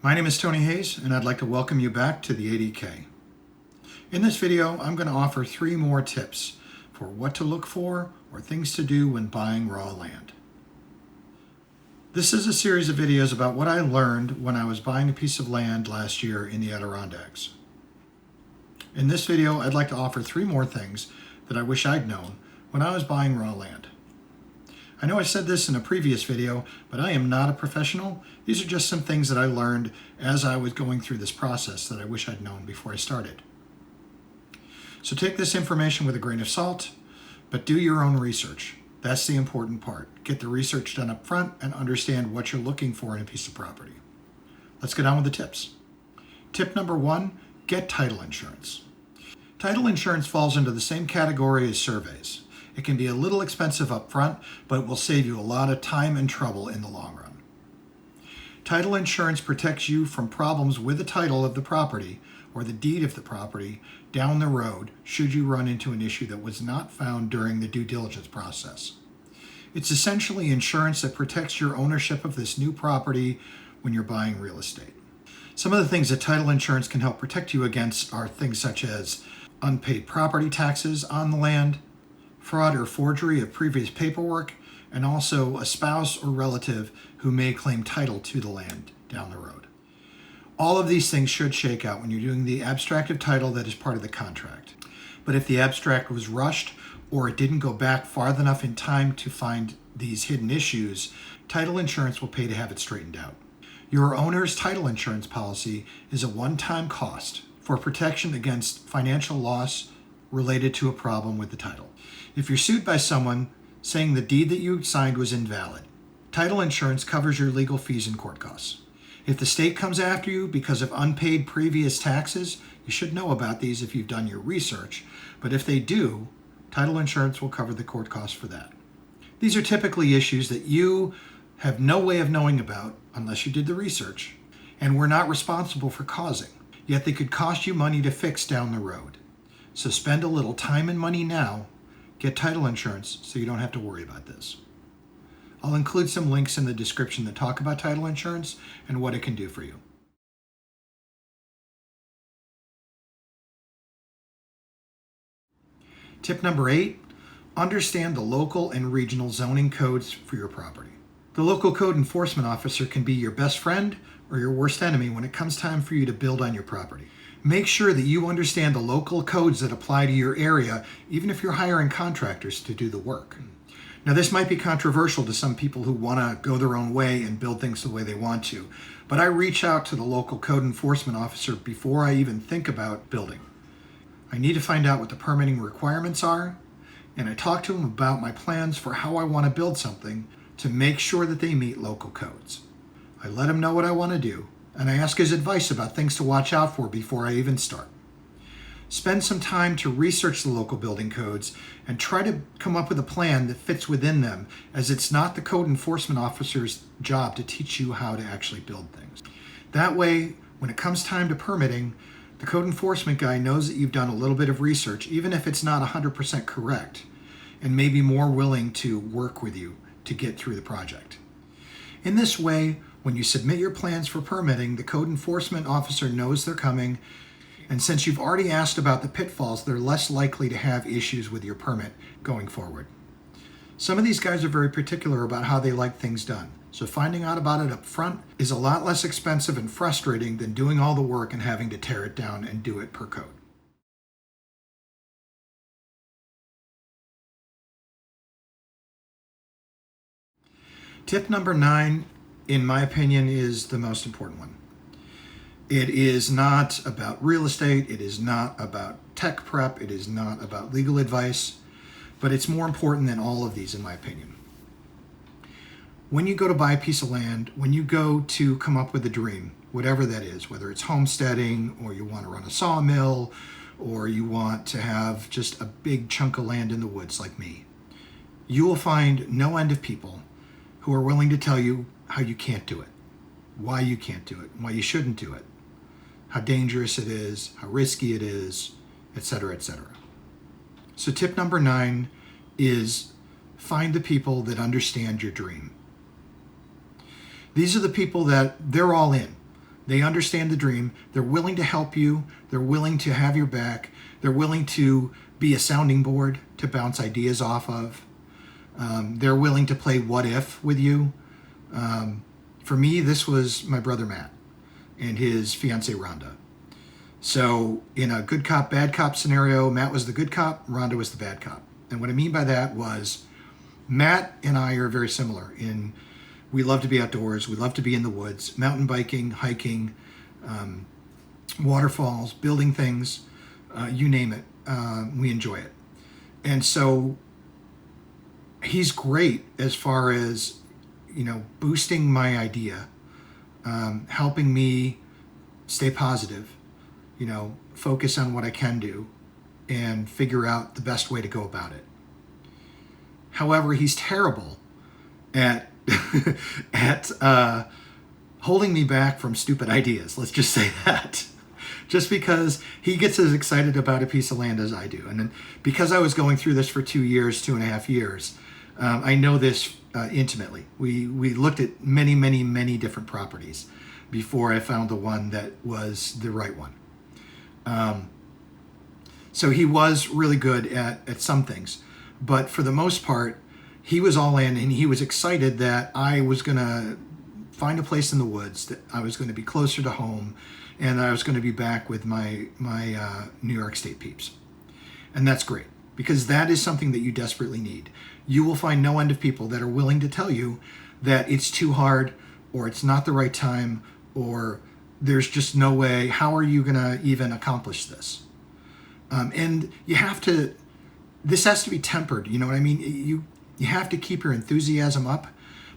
My name is Tony Hayes, and I'd like to welcome you back to the ADK. In this video, I'm going to offer 3 more tips for what to look for or things to do when buying raw land. This is a series of videos about what I learned when I was buying a piece of land last year in the Adirondacks. In this video, I'd like to offer 3 more things that I wish I'd known when I was buying raw land. I know I said this in a previous video, but I am not a professional. These are just some things that I learned as I was going through this process that I wish I'd known before I started. So take this information with a grain of salt, but do your own research. That's the important part. Get the research done up front and understand what you're looking for in a piece of property. Let's get on with the tips. Tip number 1, get title insurance. Title insurance falls into the same category as surveys. It can be a little expensive up front, but it will save you a lot of time and trouble in the long run. Title insurance protects you from problems with the title of the property or the deed of the property down the road should you run into an issue that was not found during the due diligence process. It's essentially insurance that protects your ownership of this new property when you're buying real estate. Some of the things that title insurance can help protect you against are things such as unpaid property taxes on the land, fraud or forgery of previous paperwork, and also a spouse or relative who may claim title to the land down the road. All of these things should shake out when you're doing the abstract of title that is part of the contract. But if the abstract was rushed or it didn't go back far enough in time to find these hidden issues, title insurance will pay to have it straightened out. Your owner's title insurance policy is a one-time cost for protection against financial loss related to a problem with the title. If you're sued by someone saying the deed that you signed was invalid, title insurance covers your legal fees and court costs. If the state comes after you because of unpaid previous taxes, you should know about these if you've done your research, but if they do, title insurance will cover the court costs for that. These are typically issues that you have no way of knowing about unless you did the research, and were not responsible for causing, yet they could cost you money to fix down the road. So spend a little time and money now. Get title insurance so you don't have to worry about this. I'll include some links in the description that talk about title insurance and what it can do for you. Tip number 8, understand the local and regional zoning codes for your property. The local code enforcement officer can be your best friend or your worst enemy when it comes time for you to build on your property. Make sure that you understand the local codes that apply to your area, even if you're hiring contractors to do the work. Now, this might be controversial to some people who want to go their own way and build things the way they want to, but I reach out to the local code enforcement officer before I even think about building. I need to find out what the permitting requirements are, and I talk to them about my plans for how I want to build something to make sure that they meet local codes. I let him know what I want to do, and I ask his advice about things to watch out for before I even start. Spend some time to research the local building codes and try to come up with a plan that fits within them, as it's not the code enforcement officer's job to teach you how to actually build things. That way, when it comes time to permitting, the code enforcement guy knows that you've done a little bit of research, even if it's not 100% correct, and may be more willing to work with you to get through the project. In this way, when you submit your plans for permitting, the code enforcement officer knows they're coming, and since you've already asked about the pitfalls, they're less likely to have issues with your permit going forward. Some of these guys are very particular about how they like things done, so finding out about it up front is a lot less expensive and frustrating than doing all the work and having to tear it down and do it per code. Tip number 9, in my opinion, is the most important one. It is not about real estate, it is not about tech prep, it is not about legal advice, but it's more important than all of these in my opinion. When you go to buy a piece of land, when you go to come up with a dream, whatever that is, whether it's homesteading or you want to run a sawmill or you want to have just a big chunk of land in the woods like me, you will find no end of people who are willing to tell you how you can't do it, why you can't do it, why you shouldn't do it, how dangerous it is, how risky it is, etc., etc. So tip number 9 is find the people that understand your dream. These are the people that they're all in. They understand the dream. They're willing to help you. They're willing to have your back. They're willing to be a sounding board to bounce ideas off of. They're willing to play what if with you. For me, this was my brother Matt and his fiancée Rhonda. So in a good cop, bad cop scenario, Matt was the good cop, Rhonda was the bad cop. And what I mean by that was Matt and I are very similar in we love to be outdoors, we love to be in the woods, mountain biking, hiking, waterfalls, building things, you name it, we enjoy it. And so he's great as far as, boosting my idea, helping me stay positive, focus on what I can do and figure out the best way to go about it. However, he's terrible at holding me back from stupid ideas. Let's just say that. Just because he gets as excited about a piece of land as I do. And then because I was going through this for 2.5 years, I know this intimately. We looked at many, many, many different properties before I found the one that was the right one. So he was really good at some things, but for the most part, he was all in and he was excited that I was going to find a place in the woods, that I was going to be closer to home, and I was going to be back with my New York State peeps. And that's great, because that is something that you desperately need. You will find no end of people that are willing to tell you that it's too hard, or it's not the right time, or there's just no way. How are you going to even accomplish this? And you have to, this has to be tempered. You know what I mean? You have to keep your enthusiasm up,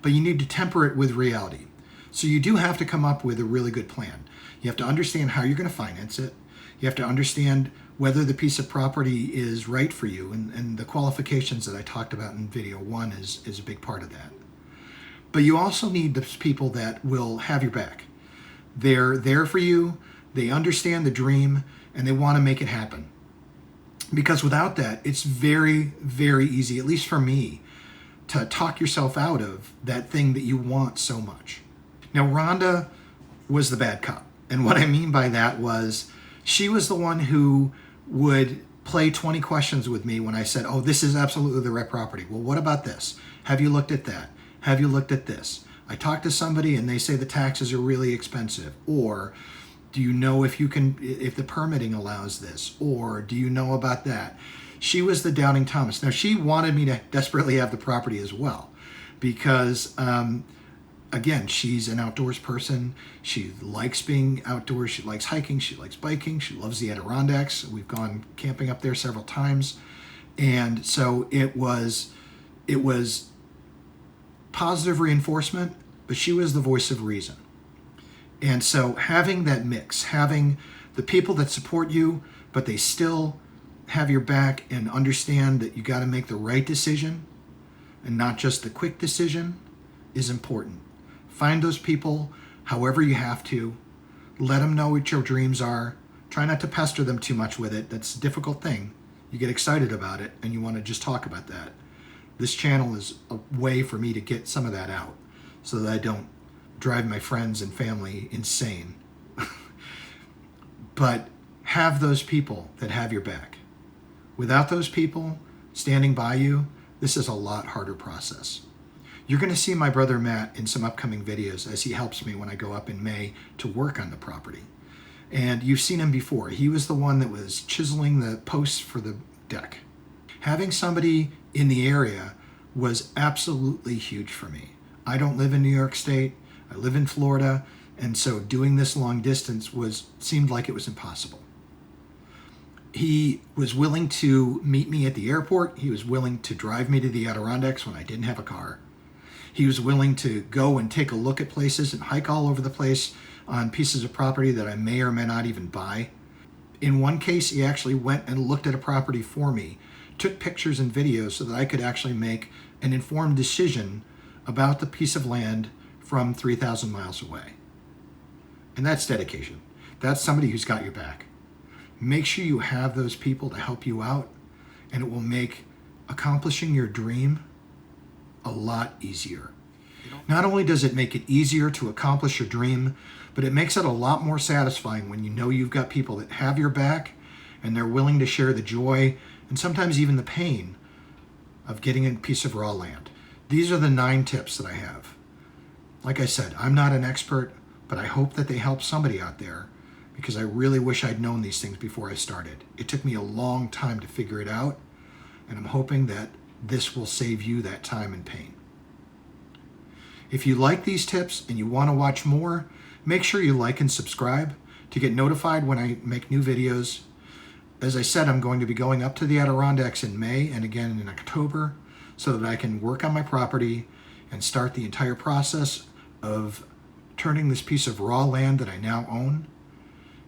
but you need to temper it with reality. So you do have to come up with a really good plan. You have to understand how you're going to finance it. You have to understand whether the piece of property is right for you, and the qualifications that I talked about in video 1 is a big part of that. But you also need those people that will have your back. They're there for you, they understand the dream, and they want to make it happen. Because without that, it's very, very easy, at least for me, to talk yourself out of that thing that you want so much. Now, Rhonda was the bad cop. And what I mean by that was she was the one who would play 20 questions with me when I said, oh, this is absolutely the right property. Well, what about this? Have you looked at that? Have you looked at this? I talked to somebody and they say the taxes are really expensive. Or do you know if the permitting allows this? Or do you know about that? She was the doubting Thomas. Now, she wanted me to desperately have the property as well because, again, she's an outdoors person. She likes being outdoors. She likes hiking. She likes biking. She loves the Adirondacks. We've gone camping up there several times. And so it was positive reinforcement, but she was the voice of reason. And so having that mix, having the people that support you, but they still have your back and understand that you got to make the right decision and not just the quick decision, is important. Find those people however you have to. Let them know what your dreams are. Try not to pester them too much with it. That's a difficult thing. You get excited about it and you want to just talk about that. This channel is a way for me to get some of that out so that I don't drive my friends and family insane. But have those people that have your back. Without those people standing by you, this is a lot harder process. You're going to see my brother Matt in some upcoming videos as he helps me when I go up in May to work on the property. And you've seen him before. He was the one that was chiseling the posts for the deck. Having somebody in the area was absolutely huge for me. I don't live in New York State. I live in Florida. And so doing this long distance seemed like it was impossible. He was willing to meet me at the airport. He was willing to drive me to the Adirondacks when I didn't have a car. He was willing to go and take a look at places and hike all over the place on pieces of property that I may or may not even buy. In one case, he actually went and looked at a property for me, took pictures and videos so that I could actually make an informed decision about the piece of land from 3,000 miles away. And that's dedication. That's somebody who's got your back. Make sure you have those people to help you out, and it will make accomplishing your dream a lot easier. Not only does it make it easier to accomplish your dream, but it makes it a lot more satisfying when you know you've got people that have your back and they're willing to share the joy and sometimes even the pain of getting a piece of raw land. These are the 9 tips that I have. Like I said, I'm not an expert, but I hope that they help somebody out there because I really wish I'd known these things before I started. It took me a long time to figure it out, and I'm hoping that this will save you that time and pain. If you like these tips and you want to watch more, make sure you like and subscribe to get notified when I make new videos. As I said, I'm going to be going up to the Adirondacks in May and again in October so that I can work on my property and start the entire process of turning this piece of raw land that I now own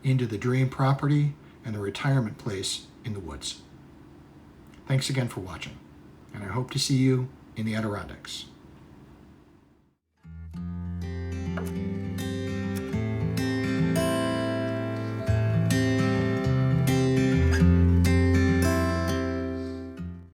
into the dream property and the retirement place in the woods. Thanks again for watching, and I hope to see you in the Adirondacks.